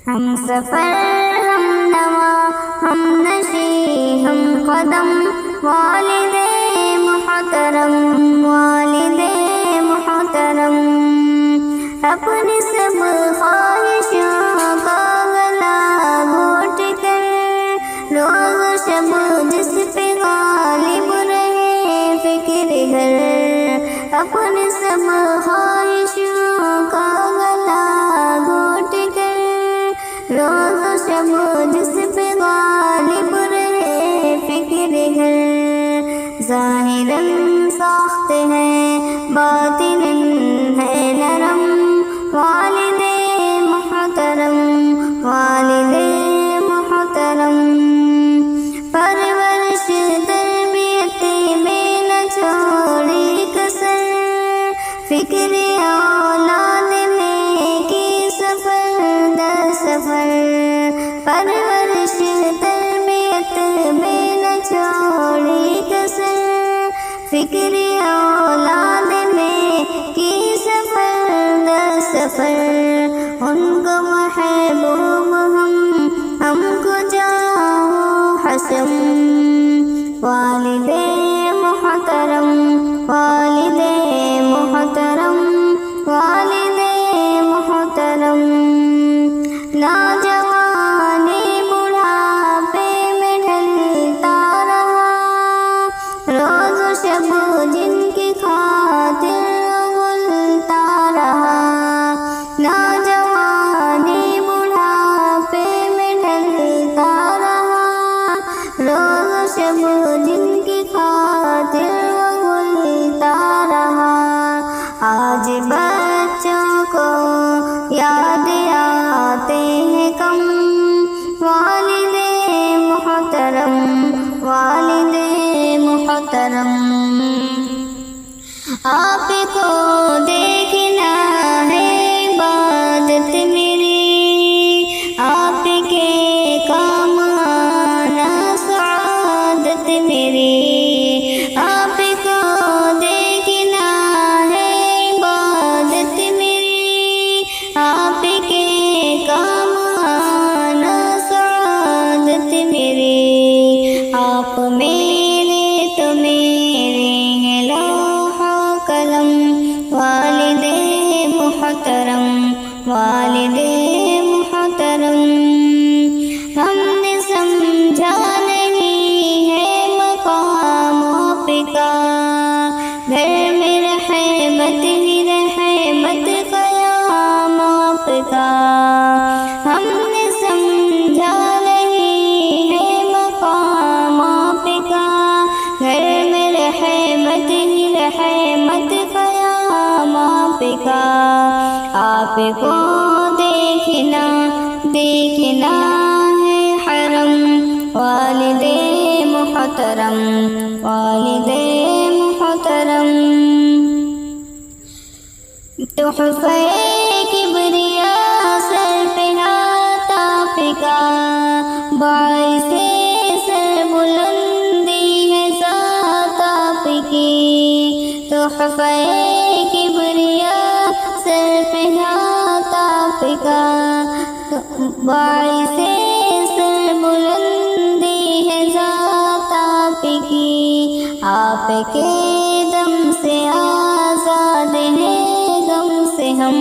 ہم سفر ہم نوا ہم نشی ہم قدم والد محترم والد محترم، اپنی سب خواہشوں کا گلا گھونٹ کر روز و شب جس پہ غالب رہے فکر گھر، اپنی سب خواہشوں کا گلا گھونٹ کر روز و شب جس پہ غالب رہے فکر گھر، ظاہراً ساخت ہے باطناً ہے نرم والد محترم والد محترم، پرورش تربیت میں نہ چھوڑی کسر، فکر اولاد میں کی سفر در سفر، پرورش تربیت میں نہ چھوڑی کسر، فکر اولاد میں کی سفر در سفر، ان کو محبوب ہم کو جاؤ حسن، والد محترم والد محترم والد محترم، نوجوانی بڑھاپے میں ڈھلتا رہا، روز و شب جن کی خاطر اگلتا رہا، نوجوانی بڑھاپے میں ڈھلتا رہا، روز و شب جن کی خاطر اگلتا رہا، آج بچوں کو یاد آتے ہیں کم والد محترم والد محترم، آپ کو دیکھنا ہے عبادت میری، آپ کے کام آنا سعادت میری، آپ کو دیکھنا ہے عبادت میری، آپ کے کام آنا سعادت میری، آپ میرے تو میرے ہیں لوح و قلم، والد محترم والد محترم، ہم نے سمجھا نہیں ہے مقام آپ کا، گھر میں رحمت ہی رحمت قیام آپ کا، ہم نے سمجھا نہیں ہے مقام آپ کا، گھر میں رحمت ہی رحمت قیام آپ کا، آپ کو دیکھنا دیکھنا ہے حرم، والد محترم والد محترم، تحفہ کبریا سر پہ ہاتھ آپ کا، باعث سر بلندی ہے ذات آپ کی، تحفہ کبریا سر پہ ہاتھ آپ کا، باعث سر بلندی ہے ذات آپ کی، آپ کے دم سے آزاد ہیں غم سے ہم،